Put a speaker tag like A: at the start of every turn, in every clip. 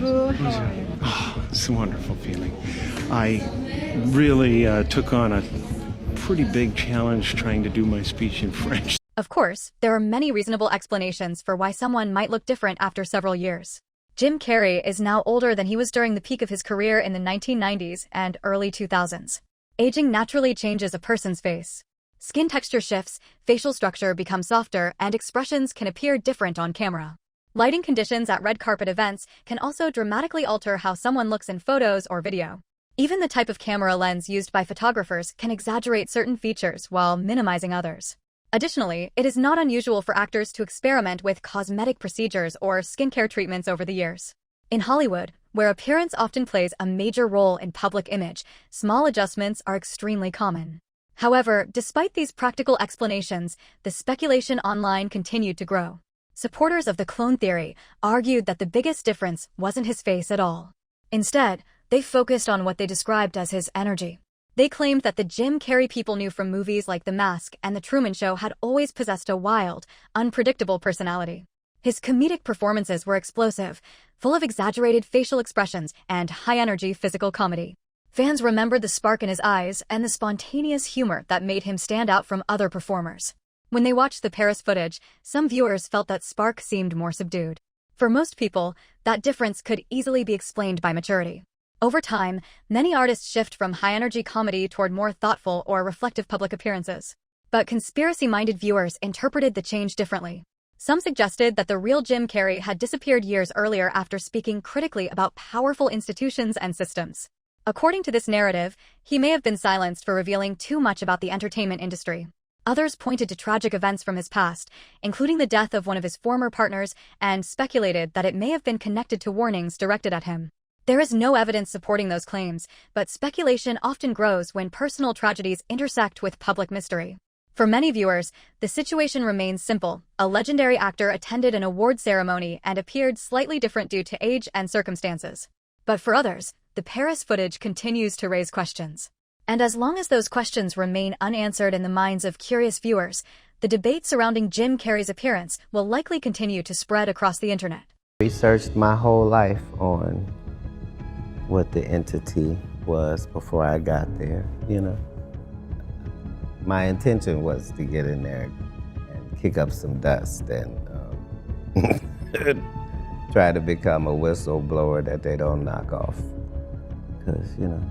A: Hello, how are you?
B: Oh, it's a wonderful feeling. I really took on a pretty big challenge trying to do my speech in French.
C: Of course, there are many reasonable explanations for why someone might look different after several years. Jim Carrey is now older than he was during the peak of his career in the 1990s and early 2000s. Aging naturally changes a person's face. Skin texture shifts, facial structure becomes softer, and expressions can appear different on camera. Lighting conditions at red carpet events can also dramatically alter how someone looks in photos or video. Even the type of camera lens used by photographers can exaggerate certain features while minimizing others. Additionally, it is not unusual for actors to experiment with cosmetic procedures or skincare treatments over the years. In Hollywood, where appearance often plays a major role in public image, small adjustments are extremely common. However, despite these practical explanations, the speculation online continued to grow. Supporters of the clone theory argued that the biggest difference wasn't his face at all. Instead, they focused on what they described as his energy. They claimed that the Jim Carrey people knew from movies like The Mask and The Truman Show had always possessed a wild, unpredictable personality. His comedic performances were explosive, full of exaggerated facial expressions and high-energy physical comedy. Fans remembered the spark in his eyes and the spontaneous humor that made him stand out from other performers. When they watched the Paris footage, some viewers felt that spark seemed more subdued. For most people, that difference could easily be explained by maturity. Over time, many artists shift from high-energy comedy toward more thoughtful or reflective public appearances. But conspiracy-minded viewers interpreted the change differently. Some suggested that the real Jim Carrey had disappeared years earlier after speaking critically about powerful institutions and systems. According to this narrative, he may have been silenced for revealing too much about the entertainment industry. Others pointed to tragic events from his past, including the death of one of his former partners, and speculated that it may have been connected to warnings directed at him. There is no evidence supporting those claims, but speculation often grows when personal tragedies intersect with public mystery. For many viewers, the situation remains simple. A legendary actor attended an award ceremony and appeared slightly different due to age and circumstances. But for others, the Paris footage continues to raise questions. And as long as those questions remain unanswered in the minds of curious viewers, the debate surrounding Jim Carrey's appearance will likely continue to spread across the internet.
D: Researched my whole life on what the entity was before I got there, you know. My intention was to get in there and kick up some dust and try to become a whistleblower that they don't knock off. Because, you know,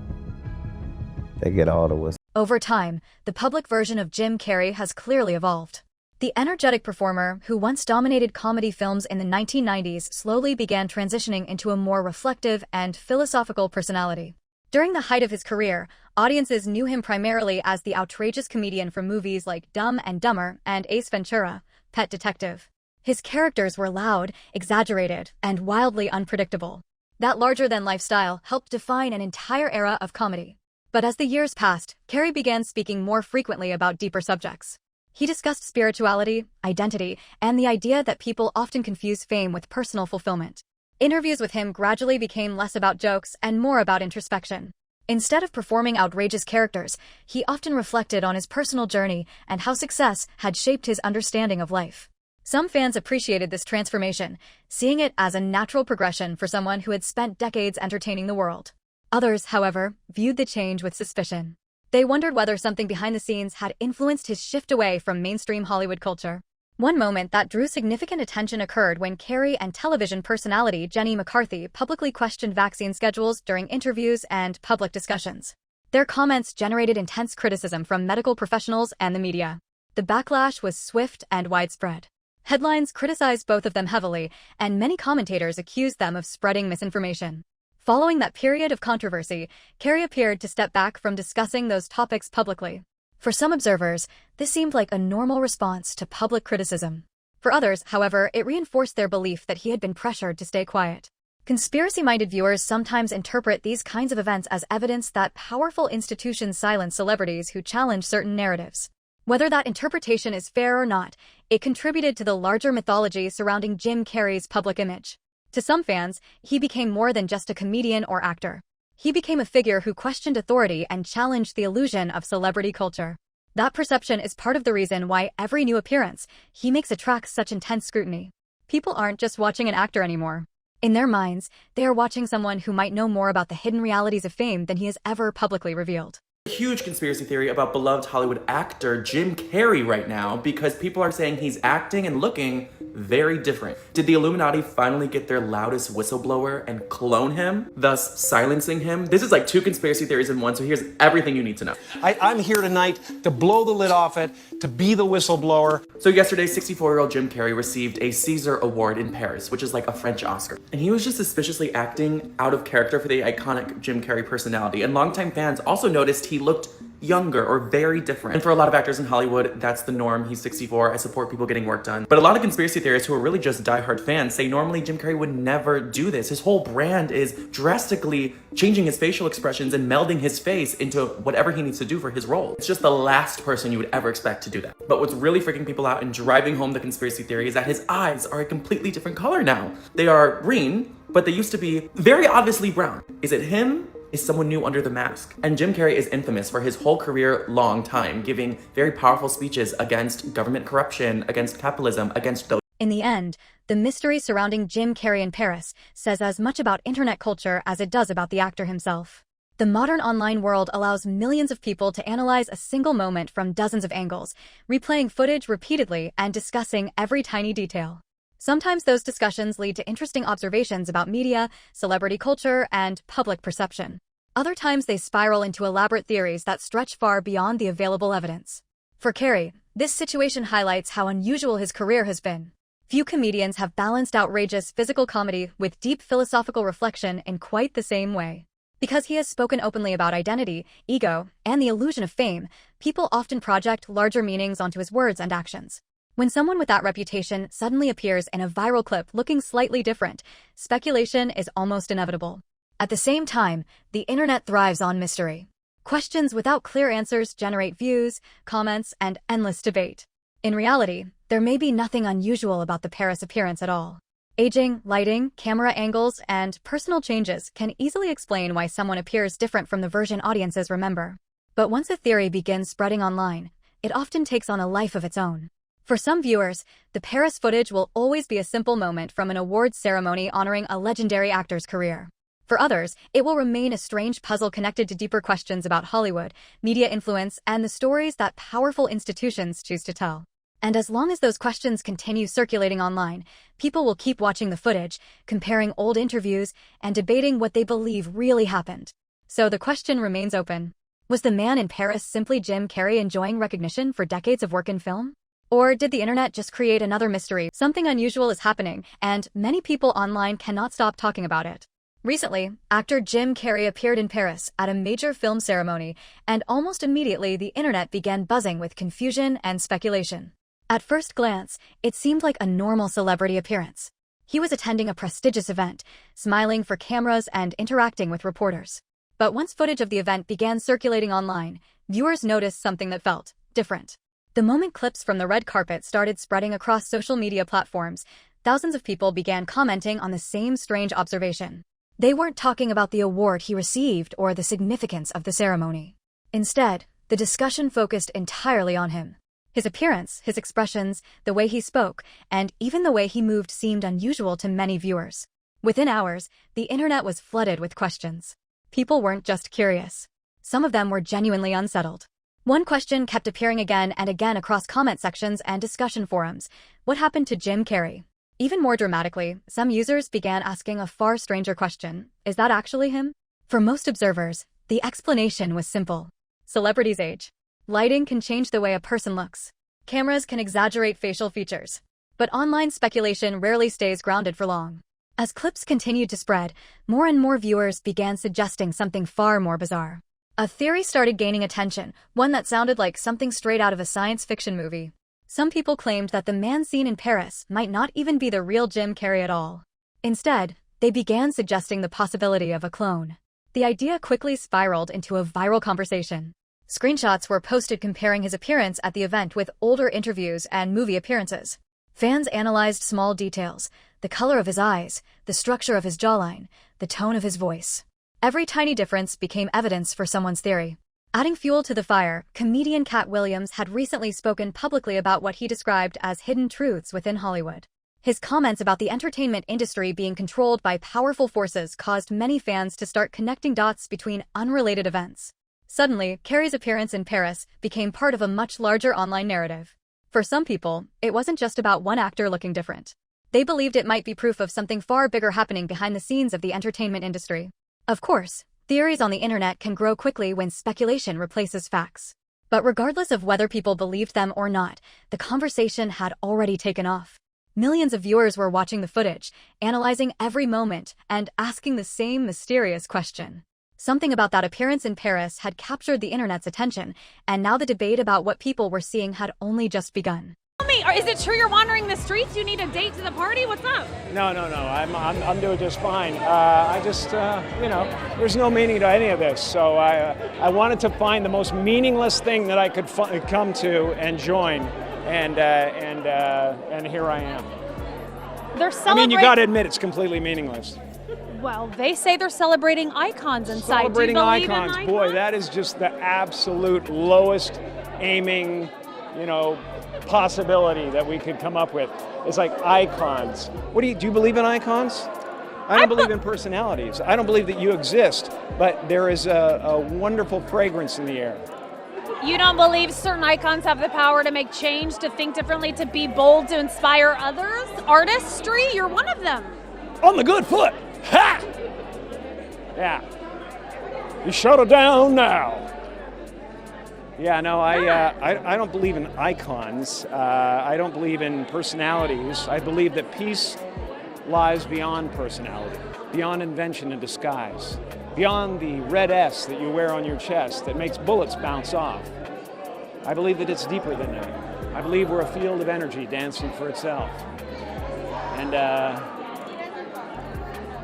D: they get all the whistles.
C: Over time, the public version of Jim Carrey has clearly evolved. The energetic performer, who once dominated comedy films in the 1990s, slowly began transitioning into a more reflective and philosophical personality. During the height of his career, audiences knew him primarily as the outrageous comedian from movies like Dumb and Dumber and Ace Ventura, Pet Detective. His characters were loud, exaggerated, and wildly unpredictable. That larger-than-life style helped define an entire era of comedy. But as the years passed, Carrey began speaking more frequently about deeper subjects. He discussed spirituality, identity, and the idea that people often confuse fame with personal fulfillment. Interviews with him gradually became less about jokes and more about introspection. Instead of performing outrageous characters, he often reflected on his personal journey and how success had shaped his understanding of life. Some fans appreciated this transformation, seeing it as a natural progression for someone who had spent decades entertaining the world. Others, however, viewed the change with suspicion. They wondered whether something behind the scenes had influenced his shift away from mainstream Hollywood culture. One moment that drew significant attention occurred when Carrey and television personality Jenny McCarthy publicly questioned vaccine schedules during interviews and public discussions. Their comments generated intense criticism from medical professionals and the media. The backlash was swift and widespread. Headlines criticized both of them heavily, and many commentators accused them of spreading misinformation. Following that period of controversy, Carrey appeared to step back from discussing those topics publicly. For some observers, this seemed like a normal response to public criticism. For others, however, it reinforced their belief that he had been pressured to stay quiet. Conspiracy-minded viewers sometimes interpret these kinds of events as evidence that powerful institutions silence celebrities who challenge certain narratives. Whether that interpretation is fair or not, it contributed to the larger mythology surrounding Jim Carrey's public image. To some fans, he became more than just a comedian or actor. He became a figure who questioned authority and challenged the illusion of celebrity culture. That perception is part of the reason why every new appearance he makes attracts such intense scrutiny. People aren't just watching an actor anymore. In their minds, they are watching someone who might know more about the hidden realities of fame than he has ever publicly revealed.
A: Huge conspiracy theory about beloved Hollywood actor Jim Carrey right now because people are saying he's acting and looking very different. Did the Illuminati finally get their loudest whistleblower and clone him, thus silencing him? This is like two conspiracy theories in one, so here's everything you need to know.
E: I'm here tonight to blow the lid off it, to be the whistleblower.
A: So yesterday, 64-year-old Jim Carrey received a Caesar Award in Paris, which is like a French Oscar. And he was just suspiciously acting out of character for the iconic Jim Carrey personality. And longtime fans also noticed he looked younger or very different. And for a lot of actors in Hollywood, that's the norm. He's 64. I support people getting work done. But a lot of conspiracy theorists who are really just diehard fans say normally Jim Carrey would never do this. His whole brand is drastically changing his facial expressions and melding his face into whatever he needs to do for his role. It's just the last person you would ever expect to do that. But what's really freaking people out and driving home the conspiracy theory is that his eyes are a completely different color now. They are green, but they used to be very obviously brown. Is it him? Is someone new under the mask? And Jim Carrey is infamous for his whole career long time, giving very powerful speeches against government corruption, against capitalism, against those.
C: In the end, the mystery surrounding Jim Carrey in Paris says as much about internet culture as it does about the actor himself. The modern online world allows millions of people to analyze a single moment from dozens of angles, replaying footage repeatedly and discussing every tiny detail. Sometimes those discussions lead to interesting observations about media, celebrity culture, and public perception. Other times they spiral into elaborate theories that stretch far beyond the available evidence. For Carrey, this situation highlights how unusual his career has been. Few comedians have balanced outrageous physical comedy with deep philosophical reflection in quite the same way. Because he has spoken openly about identity, ego, and the illusion of fame, people often project larger meanings onto his words and actions. When someone with that reputation suddenly appears in a viral clip looking slightly different, speculation is almost inevitable. At the same time, the internet thrives on mystery. Questions without clear answers generate views, comments, and endless debate. In reality, there may be nothing unusual about the Paris appearance at all. Aging, lighting, camera angles, and personal changes can easily explain why someone appears different from the version audiences remember. But once a theory begins spreading online, it often takes on a life of its own. For some viewers, the Paris footage will always be a simple moment from an awards ceremony honoring a legendary actor's career. For others, it will remain a strange puzzle connected to deeper questions about Hollywood, media influence, and the stories that powerful institutions choose to tell. And as long as those questions continue circulating online, people will keep watching the footage, comparing old interviews, and debating what they believe really happened. So the question remains open. Was the man in Paris simply Jim Carrey enjoying recognition for decades of work in film? Or did the internet just create another mystery? Something unusual is happening, and many people online cannot stop talking about it. Recently, actor Jim Carrey appeared in Paris at a major film ceremony, and almost immediately the internet began buzzing with confusion and speculation. At first glance, it seemed like a normal celebrity appearance. He was attending a prestigious event, smiling for cameras and interacting with reporters. But once footage of the event began circulating online, viewers noticed something that felt different. The moment clips from the red carpet started spreading across social media platforms, thousands of people began commenting on the same strange observation. They weren't talking about the award he received or the significance of the ceremony. Instead, the discussion focused entirely on him. His appearance, his expressions, the way he spoke, and even the way he moved seemed unusual to many viewers. Within hours, the internet was flooded with questions. People weren't just curious. Some of them were genuinely unsettled. One question kept appearing again and again across comment sections and discussion forums. What happened to Jim Carrey? Even more dramatically, some users began asking a far stranger question. Is that actually him? For most observers, the explanation was simple. Celebrities age. Lighting can change the way a person looks. Cameras can exaggerate facial features. But online speculation rarely stays grounded for long. As clips continued to spread, more and more viewers began suggesting something far more bizarre. A theory started gaining attention, one that sounded like something straight out of a science fiction movie. Some people claimed that the man seen in Paris might not even be the real Jim Carrey at all. Instead, they began suggesting the possibility of a clone. The idea quickly spiraled into a viral conversation. Screenshots were posted comparing his appearance at the event with older interviews and movie appearances. Fans analyzed small details, the color of his eyes, the structure of his jawline, the tone of his voice. Every tiny difference became evidence for someone's theory. Adding fuel to the fire, comedian Katt Williams had recently spoken publicly about what he described as hidden truths within Hollywood. His comments about the entertainment industry being controlled by powerful forces caused many fans to start connecting dots between unrelated events. Suddenly, Carrey's appearance in Paris became part of a much larger online narrative. For some people, it wasn't just about one actor looking different. They believed it might be proof of something far bigger happening behind the scenes of the entertainment industry. Of course, theories on the internet can grow quickly when speculation replaces facts. But regardless of whether people believed them or not, the conversation had already taken off. Millions of viewers were watching the footage, analyzing every moment, and asking the same mysterious question. Something about that appearance in Paris had captured the internet's attention, and now the debate about what people were seeing had only just begun.
F: Tell me, is it true you're wandering the streets? You need a date to the party? What's up?
E: No. I'm doing just fine. I just, there's no meaning to any of this. So I wanted to find the most meaningless thing that I could come to and join, and here I am.
F: They're celebrating.
E: I mean, you got to admit it's completely meaningless.
F: Well, they say they're celebrating icons inside.
E: Celebrating
F: Do you believe
E: icons,
F: in
E: boy, that is just the absolute lowest aiming, possibility that we could come up with. It's like icons. Do you believe in icons? I don't believe in personalities. I don't believe that you exist, but there is a wonderful fragrance in the air.
F: You don't believe certain icons have the power to make change, to think differently, to be bold, to inspire others? Artistry, you're one of them.
E: On the good foot. Ha! Yeah. You shut it down now. Yeah, no, I don't believe in icons. I don't believe in personalities. I believe that peace lies beyond personality, beyond invention and disguise, beyond the red S that you wear on your chest that makes bullets bounce off. I believe that it's deeper than that. I believe we're a field of energy dancing for itself. And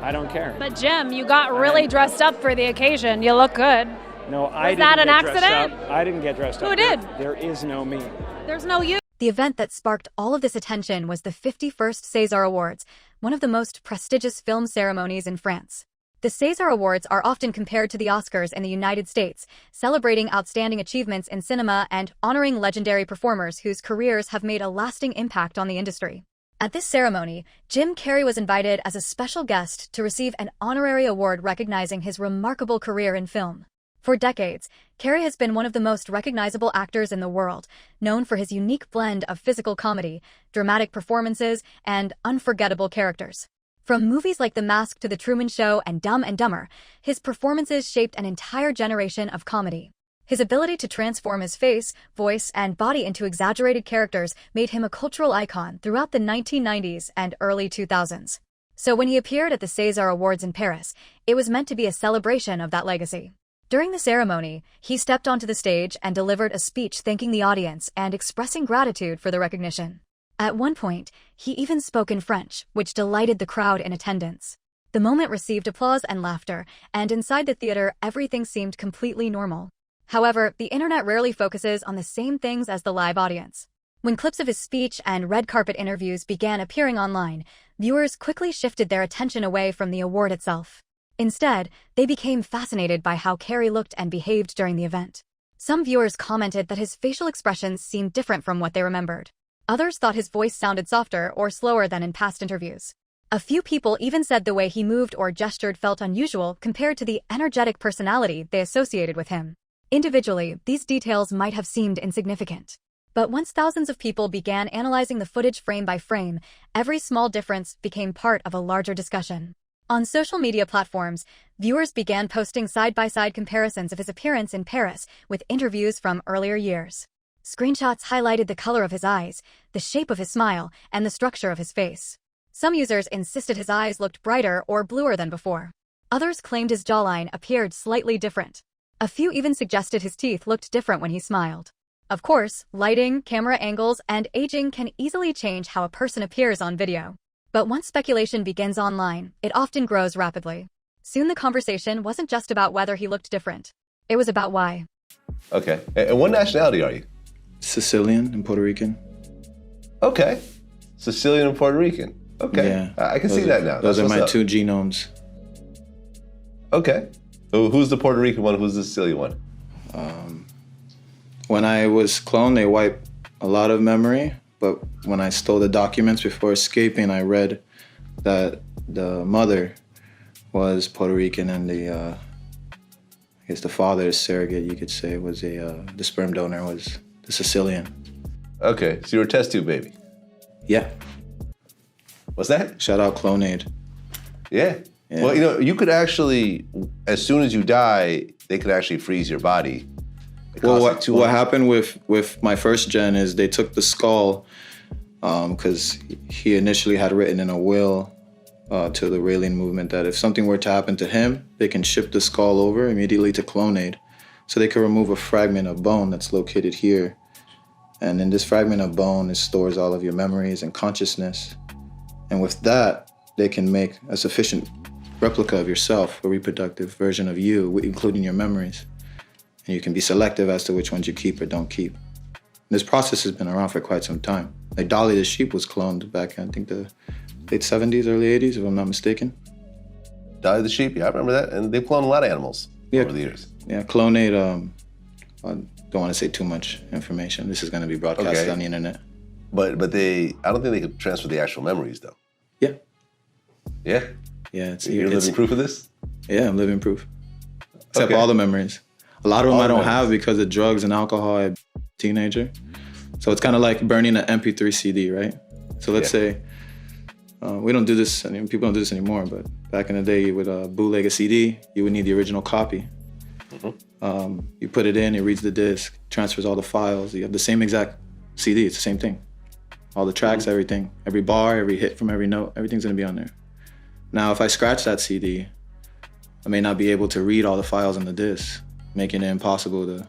E: I don't care.
F: But Jim, you got really dressed up for the occasion. You look good.
E: No, I didn't
F: that an
E: get dressed
F: accident?
E: up. I didn't get dressed up.
F: Who did?
E: There is no me.
F: There's no you.
C: The event that sparked all of this attention was the 51st César Awards, one of the most prestigious film ceremonies in France. The César Awards are often compared to the Oscars in the United States, celebrating outstanding achievements in cinema and honoring legendary performers whose careers have made a lasting impact on the industry. At this ceremony, Jim Carrey was invited as a special guest to receive an honorary award recognizing his remarkable career in film. For decades, Carrey has been one of the most recognizable actors in the world, known for his unique blend of physical comedy, dramatic performances, and unforgettable characters. From movies like The Mask to The Truman Show and Dumb and Dumber, his performances shaped an entire generation of comedy. His ability to transform his face, voice, and body into exaggerated characters made him a cultural icon throughout the 1990s and early 2000s. So when he appeared at the César Awards in Paris, it was meant to be a celebration of that legacy. During the ceremony, he stepped onto the stage and delivered a speech thanking the audience and expressing gratitude for the recognition. At one point, he even spoke in French, which delighted the crowd in attendance. The moment received applause and laughter, and inside the theater, everything seemed completely normal. However, the internet rarely focuses on the same things as the live audience. When clips of his speech and red carpet interviews began appearing online, viewers quickly shifted their attention away from the award itself. Instead, they became fascinated by how Carrey looked and behaved during the event. Some viewers commented that his facial expressions seemed different from what they remembered. Others thought his voice sounded softer or slower than in past interviews. A few people even said the way he moved or gestured felt unusual compared to the energetic personality they associated with him. Individually, these details might have seemed insignificant. But once thousands of people began analyzing the footage frame by frame, every small difference became part of a larger discussion. On social media platforms, viewers began posting side-by-side comparisons of his appearance in Paris with interviews from earlier years. Screenshots highlighted the color of his eyes, the shape of his smile, and the structure of his face. Some users insisted his eyes looked brighter or bluer than before. Others claimed his jawline appeared slightly different. A few even suggested his teeth looked different when he smiled. Of course, lighting, camera angles, and aging can easily change how a person appears on video. But once speculation begins online, it often grows rapidly. Soon the conversation wasn't just about whether he looked different. It was about why.
G: Okay. And what nationality are you?
H: Sicilian and Puerto Rican.
G: Okay. Sicilian and Puerto Rican. Okay.
H: Yeah.
G: I can see that now.
H: Those
G: That's
H: are my
G: what's up.
H: two genomes.
G: Okay. So who's the Puerto Rican one? Who's the Sicilian one?
H: When I was cloned, they wiped a lot of memory, but when I stole the documents before escaping, I read that the mother was Puerto Rican and I guess the father, surrogate, you could say, was the sperm donor was the Sicilian.
G: Okay, so you were a test tube baby.
H: Yeah.
G: What's that?
H: Shout out Clonaid.
G: Yeah.
H: Yeah.
G: Well, you could actually, as soon as you die, they could actually freeze your body.
H: Well, what happened with my first gen is they took the skull because he initially had written in a will to the Raelian movement that if something were to happen to him, they can ship the skull over immediately to Clonaid. So they can remove a fragment of bone that's located here. And in this fragment of bone, it stores all of your memories and consciousness. And with that, they can make a sufficient replica of yourself, a reproductive version of you, including your memories. And you can be selective as to which ones you keep or don't keep. This process has been around for quite some time. Like Dolly the sheep was cloned back in, I think, the late 70s, early 80s, if I'm not mistaken.
G: Dolly the sheep, yeah, I remember that. And they've cloned a lot of animals over the years.
H: Yeah, Clonaid, I don't want to say too much information. This is going to be broadcasted on the internet.
G: But I don't think they could transfer the actual memories, though.
H: Yeah.
G: Yeah?
H: Yeah.
G: You're living proof of this?
H: Yeah, I'm living proof. Except all the memories. A lot of them I don't have because of drugs and alcohol as a teenager. So it's kind of like burning an MP3 CD, right? So let's say, we don't do this, people don't do this anymore, but back in the day, you would bootleg a CD, you would need the original copy. You put it in, it reads the disc, transfers all the files. You have the same exact CD, it's the same thing. All the tracks, everything, every bar, every hit from every note, everything's gonna be on there. Now, if I scratch that CD, I may not be able to read all the files on the disc, making it impossible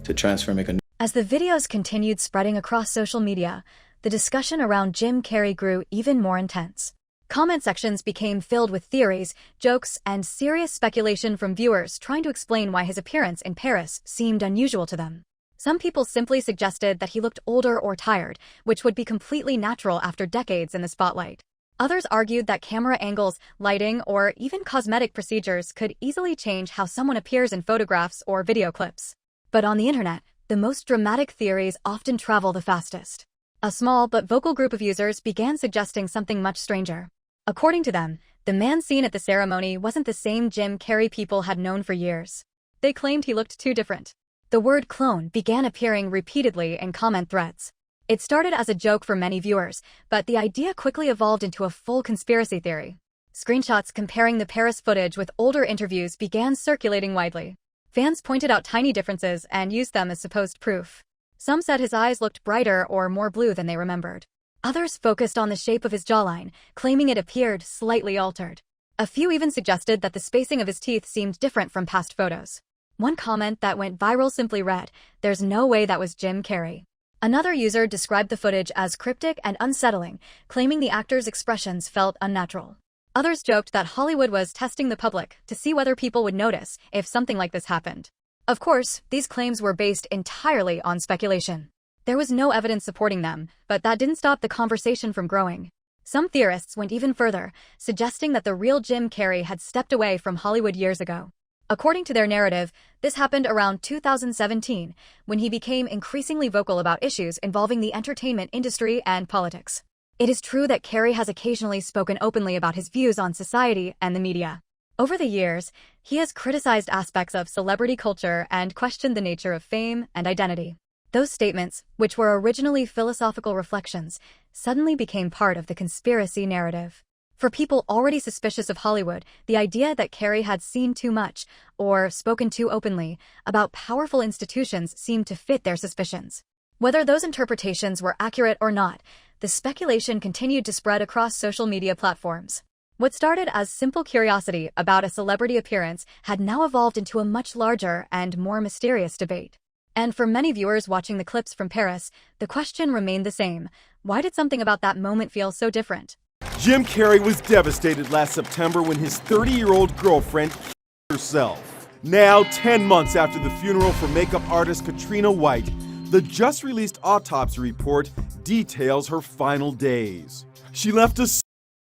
H: to transfer, make a new.
C: As the videos continued spreading across social media, the discussion around Jim Carrey grew even more intense. Comment sections became filled with theories, jokes, and serious speculation from viewers trying to explain why his appearance in Paris seemed unusual to them. Some people simply suggested that he looked older or tired, which would be completely natural after decades in the spotlight. Others argued that camera angles, lighting, or even cosmetic procedures could easily change how someone appears in photographs or video clips. But on the internet, the most dramatic theories often travel the fastest. A small but vocal group of users began suggesting something much stranger. According to them, the man seen at the ceremony wasn't the same Jim Carrey people had known for years. They claimed he looked too different. The word clone began appearing repeatedly in comment threads. It started as a joke for many viewers, but the idea quickly evolved into a full conspiracy theory. Screenshots comparing the Paris footage with older interviews began circulating widely. Fans pointed out tiny differences and used them as supposed proof. Some said his eyes looked brighter or more blue than they remembered. Others focused on the shape of his jawline, claiming it appeared slightly altered. A few even suggested that the spacing of his teeth seemed different from past photos. One comment that went viral simply read, "There's no way that was Jim Carrey." Another user described the footage as cryptic and unsettling, claiming the actor's expressions felt unnatural. Others joked that Hollywood was testing the public to see whether people would notice if something like this happened. Of course, these claims were based entirely on speculation. There was no evidence supporting them, but that didn't stop the conversation from growing. Some theorists went even further, suggesting that the real Jim Carrey had stepped away from Hollywood years ago. According to their narrative, this happened around 2017, when he became increasingly vocal about issues involving the entertainment industry and politics. It is true that Carrey has occasionally spoken openly about his views on society and the media. Over the years, he has criticized aspects of celebrity culture and questioned the nature of fame and identity. Those statements, which were originally philosophical reflections, suddenly became part of the conspiracy narrative. For people already suspicious of Hollywood, the idea that Carrey had seen too much, or spoken too openly, about powerful institutions seemed to fit their suspicions. Whether those interpretations were accurate or not, the speculation continued to spread across social media platforms. What started as simple curiosity about a celebrity appearance had now evolved into a much larger and more mysterious debate. And for many viewers watching the clips from Paris, the question remained the same. Why did something about that moment feel so different?
I: Jim Carrey was devastated last September when his 30-year-old girlfriend killed herself. Now, 10 months after the funeral for makeup artist Katrina White, the just-released autopsy report details her final days. She left a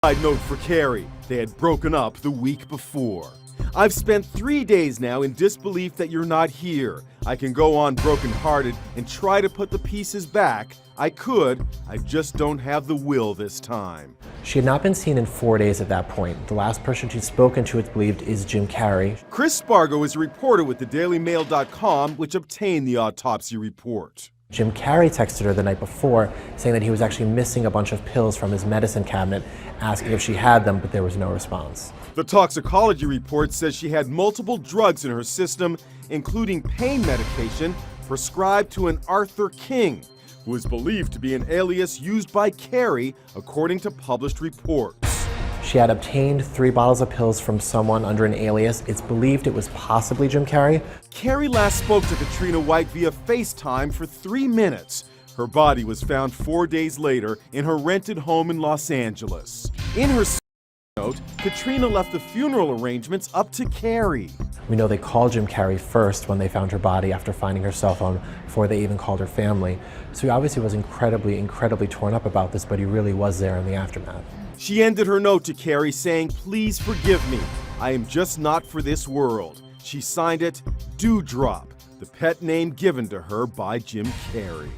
I: Side note for Carrey, they had broken up the week before. I've spent 3 days now in disbelief that you're not here. I can go on brokenhearted and try to put the pieces back. I could, I just don't have the will this time.
J: She had not been seen in 4 days at that point. The last person she'd spoken to, it's believed, is Jim Carrey.
I: Chris Spargo is a reporter with thedailymail.com, which obtained the autopsy report.
J: Jim Carrey texted her the night before saying that he was actually missing a bunch of pills from his medicine cabinet, asking if she had them, but there was no response.
I: The toxicology report says she had multiple drugs in her system, including pain medication prescribed to an Arthur King, who is believed to be an alias used by Carrey, according to published reports.
J: She had obtained 3 bottles of pills from someone under an alias. It's believed it was possibly Jim Carrey.
I: Carrey last spoke to Katrina White via FaceTime for 3 minutes. Her body was found 4 days later in her rented home in Los Angeles. In her note, Katrina left the funeral arrangements up to Carrey.
J: We know they called Jim Carrey first when they found her body after finding her cell phone, before they even called her family. So he obviously was incredibly torn up about this, but he really was there in the aftermath.
I: She ended her note to Carrey saying, "Please forgive me. I am just not for this world." She signed it, Dewdrop, the pet name given to her by Jim Carrey.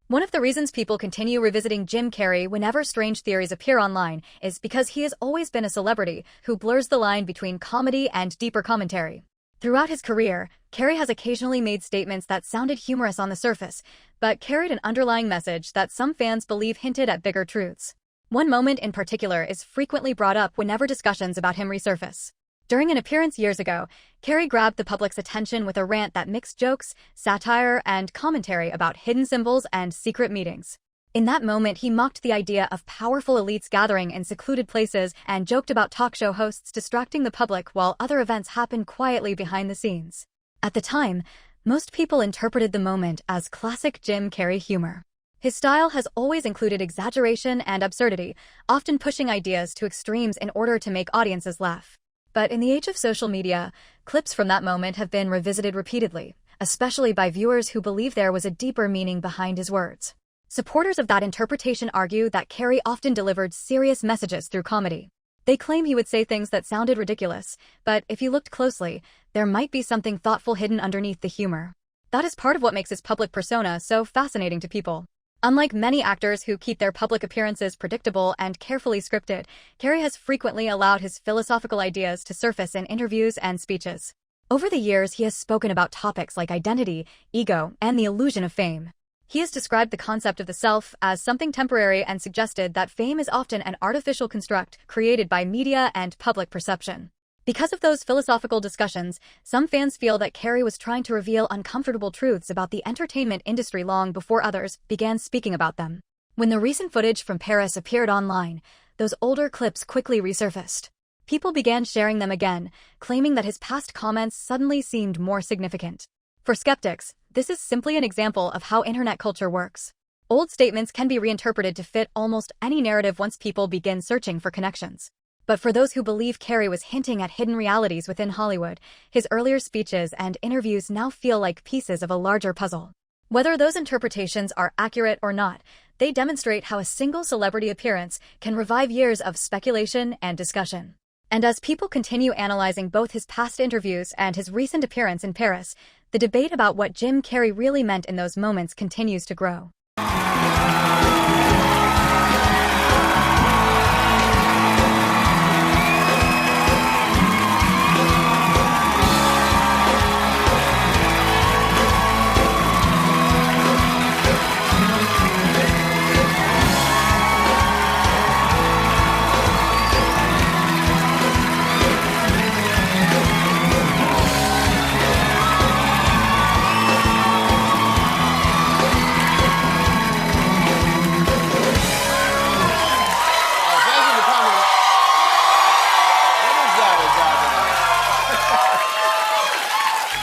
C: One of the reasons people continue revisiting Jim Carrey whenever strange theories appear online is because he has always been a celebrity who blurs the line between comedy and deeper commentary. Throughout his career, Carrey has occasionally made statements that sounded humorous on the surface, but carried an underlying message that some fans believe hinted at bigger truths. One moment in particular is frequently brought up whenever discussions about him resurface. During an appearance years ago, Carrey grabbed the public's attention with a rant that mixed jokes, satire, and commentary about hidden symbols and secret meetings. In that moment, he mocked the idea of powerful elites gathering in secluded places and joked about talk show hosts distracting the public while other events happened quietly behind the scenes. At the time, most people interpreted the moment as classic Jim Carrey humor. His style has always included exaggeration and absurdity, often pushing ideas to extremes in order to make audiences laugh. But in the age of social media, clips from that moment have been revisited repeatedly, especially by viewers who believe there was a deeper meaning behind his words. Supporters of that interpretation argue that Carrey often delivered serious messages through comedy. They claim he would say things that sounded ridiculous, but if you looked closely, there might be something thoughtful hidden underneath the humor. That is part of what makes his public persona so fascinating to people. Unlike many actors who keep their public appearances predictable and carefully scripted, Carrey has frequently allowed his philosophical ideas to surface in interviews and speeches. Over the years, he has spoken about topics like identity, ego, and the illusion of fame. He has described the concept of the self as something temporary and suggested that fame is often an artificial construct created by media and public perception. Because of those philosophical discussions, some fans feel that Carrey was trying to reveal uncomfortable truths about the entertainment industry long before others began speaking about them. When the recent footage from Paris appeared online, those older clips quickly resurfaced. People began sharing them again, claiming that his past comments suddenly seemed more significant. For skeptics, this is simply an example of how internet culture works. Old statements can be reinterpreted to fit almost any narrative once people begin searching for connections. But for those who believe Carrey was hinting at hidden realities within Hollywood, his earlier speeches and interviews now feel like pieces of a larger puzzle. Whether those interpretations are accurate or not, they demonstrate how a single celebrity appearance can revive years of speculation and discussion. And as people continue analyzing both his past interviews and his recent appearance in Paris, the debate about what Jim Carrey really meant in those moments continues to grow.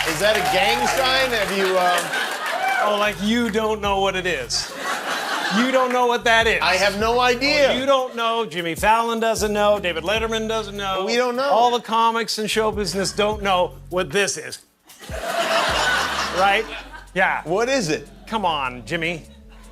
K: Is that a gang sign? Have you,
E: Oh, like you don't know what it is. You don't know what that is.
K: I have no idea.
E: Oh, you don't know. Jimmy Fallon doesn't know. David Letterman doesn't know.
K: We don't know.
E: All the comics and show business don't know what this is. Right? Yeah.
K: What is it?
E: Come on, Jimmy.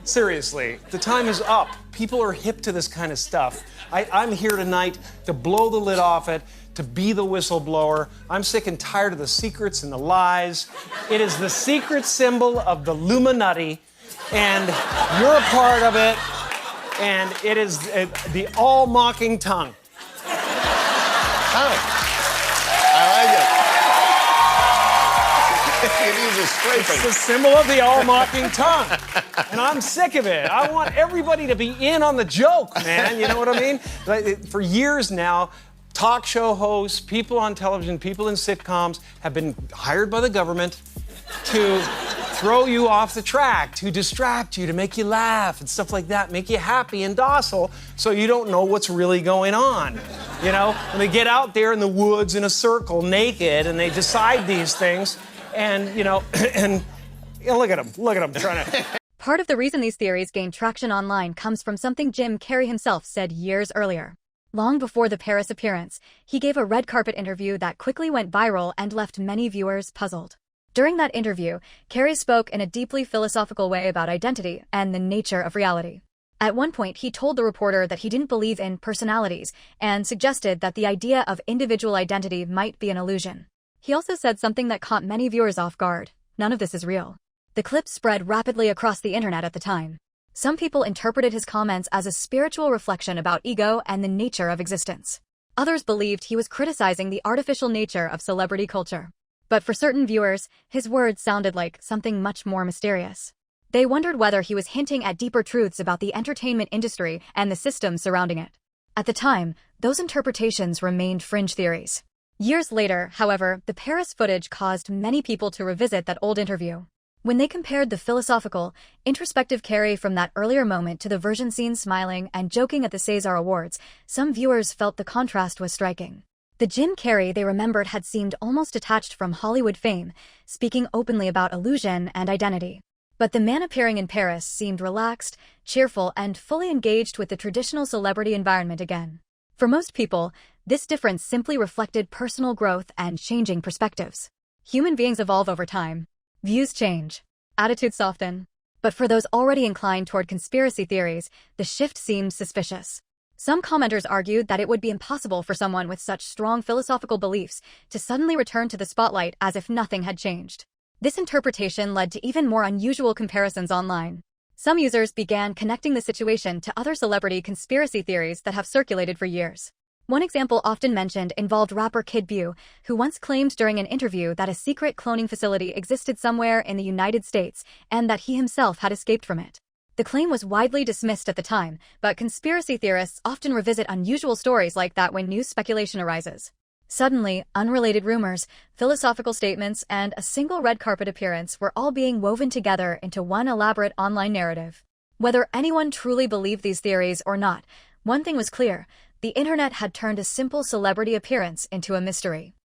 L: Seriously, the time is up. People are hip to this kind of stuff. I'm here tonight to blow the lid off it, to be the whistleblower. I'm sick and tired of the secrets and the lies. It is the secret symbol of the Illuminati, and you're a part of it, and it is the all-mocking tongue.
K: I like it. It needs a scraping.
L: It's the symbol of the all-mocking tongue. And I'm sick of it. I want everybody to be in on the joke, man. You know what I mean? For years now, talk show hosts, people on television, people in sitcoms have been hired by the government to throw you off the track, to distract you, to make you laugh and stuff like that, make you happy and docile so you don't know what's really going on. You know, when they get out there in the woods in a circle naked and they decide these things and, you know, and you know, look at them trying to...
C: Part of the reason these theories gained traction online comes from something Jim Carrey himself said years earlier. Long before the Paris appearance, he gave a red carpet interview that quickly went viral and left many viewers puzzled. During that interview, Carrey spoke in a deeply philosophical way about identity and the nature of reality. At one point, he told the reporter that he didn't believe in personalities and suggested that the idea of individual identity might be an illusion. He also said something that caught many viewers off guard. None of this is real. The clip spread rapidly across the internet at the time. Some people interpreted his comments as a spiritual reflection about ego and the nature of existence. Others believed he was criticizing the artificial nature of celebrity culture. But for certain viewers, his words sounded like something much more mysterious. They wondered whether he was hinting at deeper truths about the entertainment industry and the system surrounding it. At the time, those interpretations remained fringe theories. Years later, however, the Paris footage caused many people to revisit that old interview. When they compared the philosophical, introspective Carrey from that earlier moment to the version seen smiling and joking at the César Awards, some viewers felt the contrast was striking. The Jim Carrey they remembered had seemed almost detached from Hollywood fame, speaking openly about illusion and identity. But the man appearing in Paris seemed relaxed, cheerful, and fully engaged with the traditional celebrity environment again. For most people, this difference simply reflected personal growth and changing perspectives. Human beings evolve over time. Views change. Attitudes soften. But for those already inclined toward conspiracy theories, the shift seemed suspicious. Some commenters argued that it would be impossible for someone with such strong philosophical beliefs to suddenly return to the spotlight as if nothing had changed. This interpretation led to even more unusual comparisons online. Some users began connecting the situation to other celebrity conspiracy theories that have circulated for years. One example often mentioned involved rapper Kid Buu, who once claimed during an interview that a secret cloning facility existed somewhere in the United States and that he himself had escaped from it. The claim was widely dismissed at the time, but conspiracy theorists often revisit unusual stories like that when new speculation arises. Suddenly, unrelated rumors, philosophical statements, and a single red carpet appearance were all being woven together into one elaborate online narrative. Whether anyone truly believed these theories or not, one thing was clear: the internet had turned a simple celebrity appearance into a mystery.